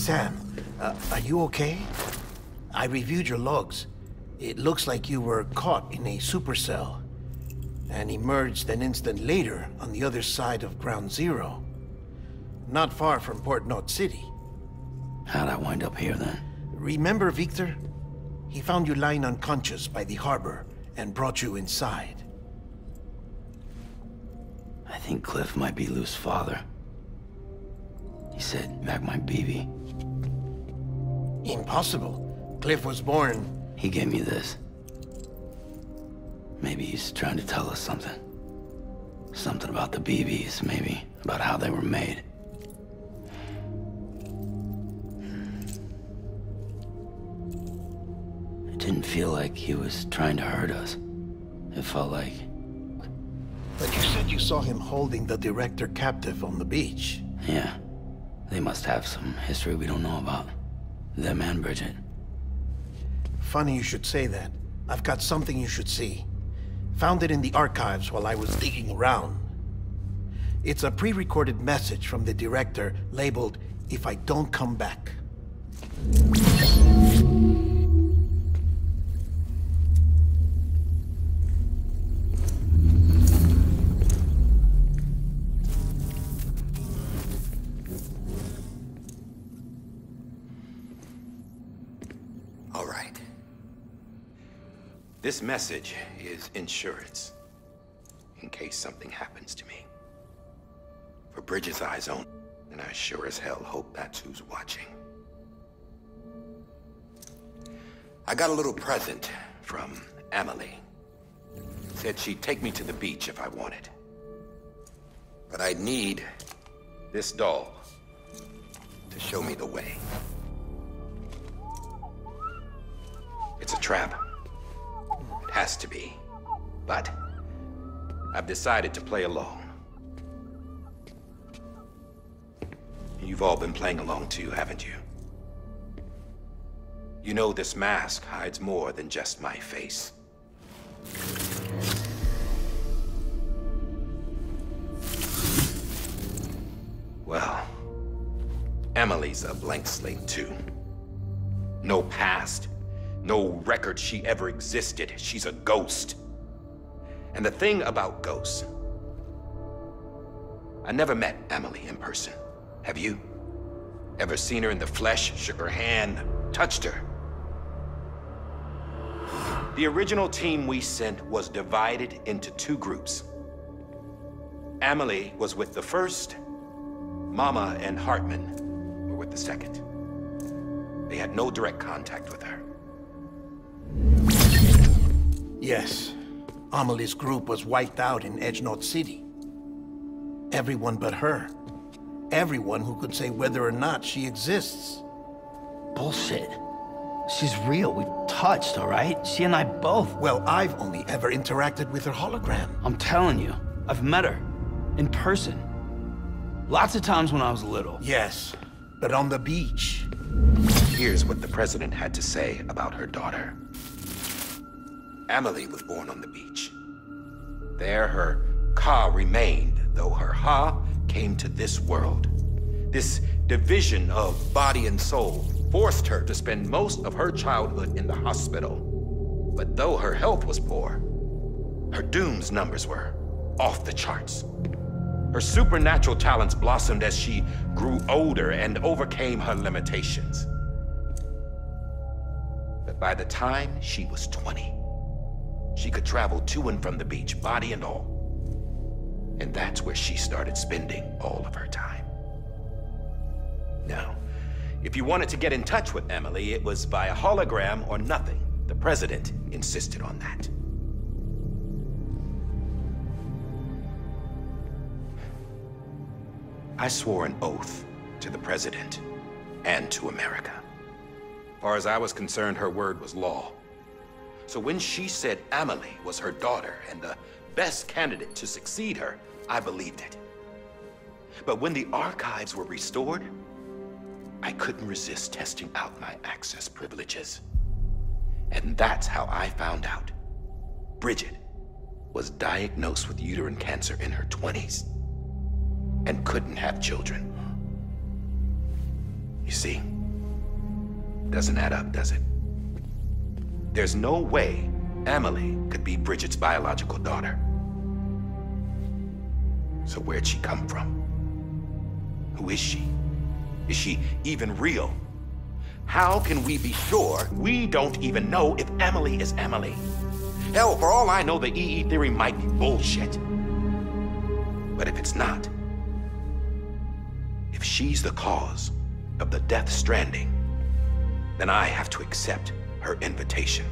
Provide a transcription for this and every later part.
Sam, are you okay? I reviewed your logs. It looks like you were caught in a supercell and emerged an instant later on the other side of Ground Zero. Not far from Port Knot City. How'd I wind up here then? Remember Victor? He found you lying unconscious by the harbor and brought you inside. I think Cliff might be Lou's father. He said, "Back my BB." Impossible. Cliff was born... He gave me this. Maybe he's trying to tell us something. Something about the BBs, maybe. About how they were made. It didn't feel like he was trying to hurt us. It felt like... But you said you saw him holding the director captive on the beach. Yeah. They must have some history we don't know about. Them and Bridget. Funny you should say that. I've got something you should see. Found it in the archives while I was digging around. It's a pre-recorded message from the director labeled, "If I don't come back." All right. This message is insurance, in case something happens to me. For Bridget's eyes only, and I sure as hell hope that's who's watching. I got a little present from Amelie. Said she'd take me to the beach if I wanted. But I'd need this doll to show me the way. It's a trap. It has to be. But I've decided to play along. You've all been playing along too, haven't you? You know this mask hides more than just my face. Well, Amelie's a blank slate too. No past. No record she ever existed. She's a ghost. And the thing about ghosts, I never met Amelie in person. Have you? Ever seen her in the flesh, shook her hand, touched her? The original team we sent was divided into two groups. Amelie was with the first. Mama and Hartman were with the second. They had no direct contact with her. Yes. Amelie's group was wiped out in Edge Knot City. Everyone but her. Everyone who could say whether or not she exists. Bullshit. She's real. We've touched, all right? She and I both. Well, I've only ever interacted with her hologram. I'm telling you, I've met her. In person. Lots of times when I was little. Yes, but on the beach. Here's what the president had to say about her daughter. Amelie was born on the beach. There her Ka remained, though her Ha came to this world. This division of body and soul forced her to spend most of her childhood in the hospital. But though her health was poor, her Doom's numbers were off the charts. Her supernatural talents blossomed as she grew older and overcame her limitations. But by the time she was 20, she could travel to and from the beach, body and all. And that's where she started spending all of her time. Now, if you wanted to get in touch with Amelie, it was via hologram or nothing. The president insisted on that. I swore an oath to the president and to America. As far as I was concerned, her word was law. So when she said Amelie was her daughter and the best candidate to succeed her, I believed it. But when the archives were restored, I couldn't resist testing out my access privileges. And that's how I found out Bridget was diagnosed with uterine cancer in her 20s and couldn't have children. You see, Doesn't add up, does it? There's no way Amelie could be Bridget's biological daughter. So where'd she come from? Who is she? Is she even real? How can we be sure we don't even know if Amelie is Amelie? Hell, for all I know, the EE theory might be bullshit. But if it's not, if she's the cause of the Death Stranding, then I have to accept her invitation.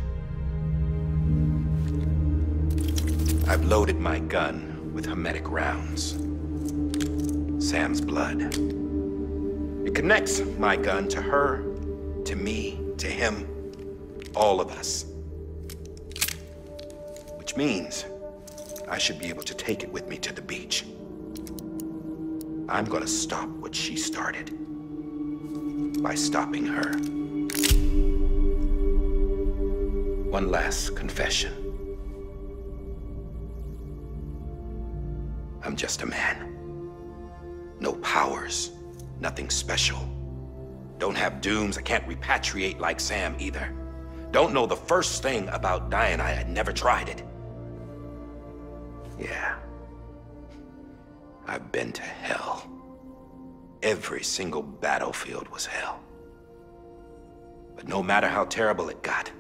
I've loaded my gun with hermetic rounds. Sam's blood. It connects my gun to her, to me, to him, all of us. Which means I should be able to take it with me to the beach. I'm gonna stop what she started by stopping her. One last confession. I'm just a man. No powers, nothing special. Don't have dooms, I can't repatriate like Sam either. Don't know the first thing about dying, I had never tried it. Yeah. I've been to hell. Every single battlefield was hell. But no matter how terrible it got,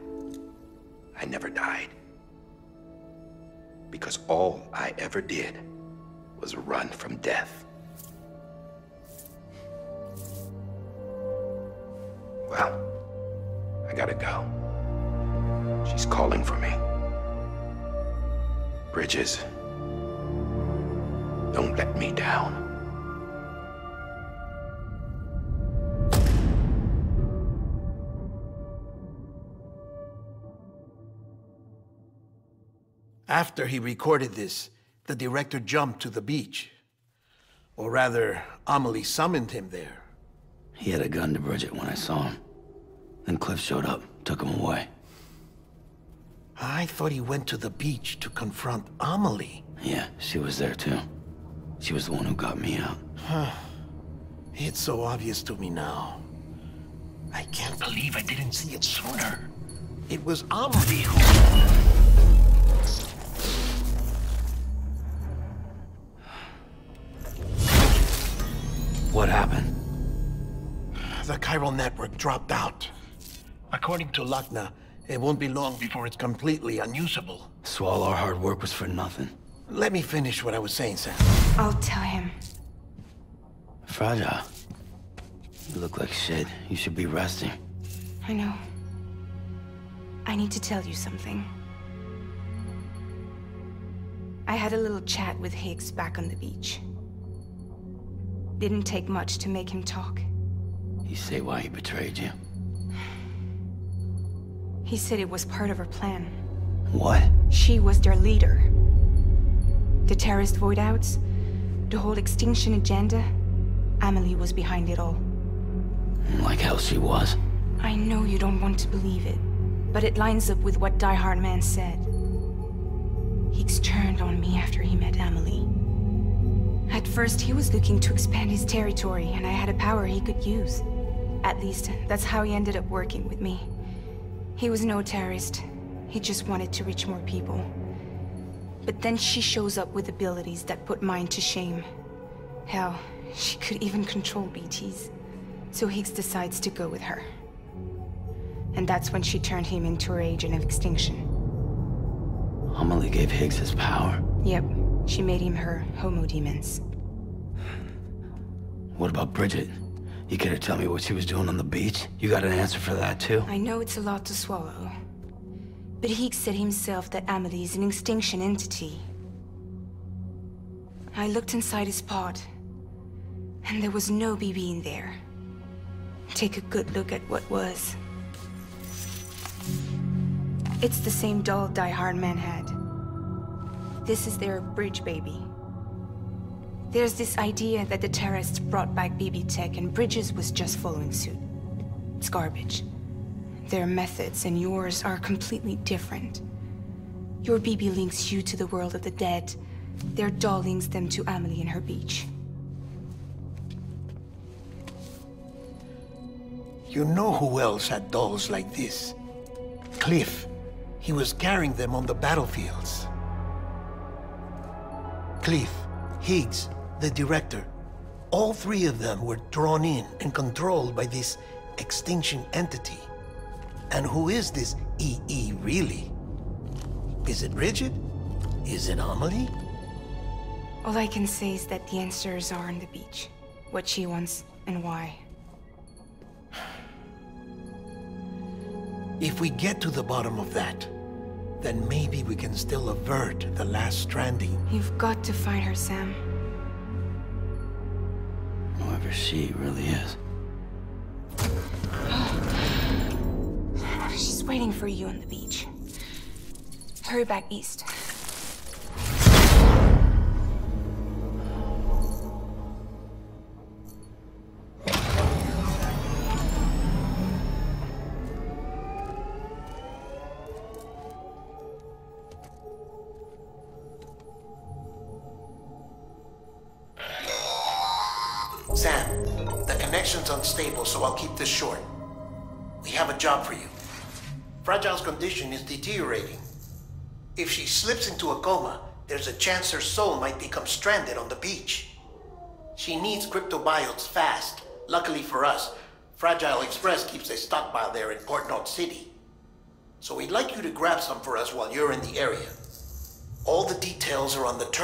I never died. Because all I ever did was run from death. Well, I gotta go. She's calling for me. Bridges, don't let me down. After he recorded this, the director jumped to the beach. Or rather, Amelie summoned him there. He had a gun to Bridget when I saw him. Then Cliff showed up, took him away. I thought he went to the beach to confront Amelie. Yeah, she was there too. She was the one who got me out. It's so obvious to me now. I can't believe I didn't see it sooner. It was Amelie who... What happened? The chiral network dropped out. According to Lachna, it won't be long before it's completely unusable. So all our hard work was for nothing. Let me finish what I was saying, Sam. I'll tell him. Fragile. You look like shit. You should be resting. I know. I need to tell you something. I had a little chat with Higgs back on the beach. Didn't take much to make him talk. You say why he betrayed you? He said it was part of her plan. What? She was their leader. The terrorist void-outs, the whole extinction agenda, Amelie was behind it all. Like hell she was. I know you don't want to believe it, but it lines up with what DIE-HARDMAN said. Higgs turned on me after he met Amelie. At first, he was looking to expand his territory, and I had a power he could use. At least, that's how he ended up working with me. He was no terrorist. He just wanted to reach more people. But then she shows up with abilities that put mine to shame. Hell, she could even control BTs. So Higgs decides to go with her. And that's when she turned him into her agent of extinction. Amelie gave Higgs his power? Yep. She made him her homo demons. What about Bridget? You care to tell me what she was doing on the beach? You got an answer for that too? I know it's a lot to swallow. But Higgs said himself that Amelie is an extinction entity. I looked inside his pod, and there was no BB in there. Take a good look at what was. It's the same doll DIE-HARDMAN had. This is their bridge baby. There's this idea that the terrorists brought back BB tech and Bridges was just following suit. It's garbage. Their methods and yours are completely different. Your BB links you to the world of the dead. Their doll links them to Amelie and her beach. You know who else had dolls like this? Cliff. He was carrying them on the battlefields. Cliff, Higgs, the director. All three of them were drawn in and controlled by this extinction entity. And who is this EE really? Is it Bridget? Is it Amelie? All I can say is that the answers are on the beach. What she wants and why. If we get to the bottom of that, then maybe we can still avert the last stranding. You've got to find her, Sam. Whoever she really is. She's waiting for you on the beach. Hurry back east. Sam, the connection's unstable, so I'll keep this short. We have a job for you. Fragile's condition is deteriorating. If she slips into a coma, there's a chance her soul might become stranded on the beach. She needs cryptobiotes fast. Luckily for us, Fragile Express keeps a stockpile there in Port North City. So we'd like you to grab some for us while you're in the area. All the details are on the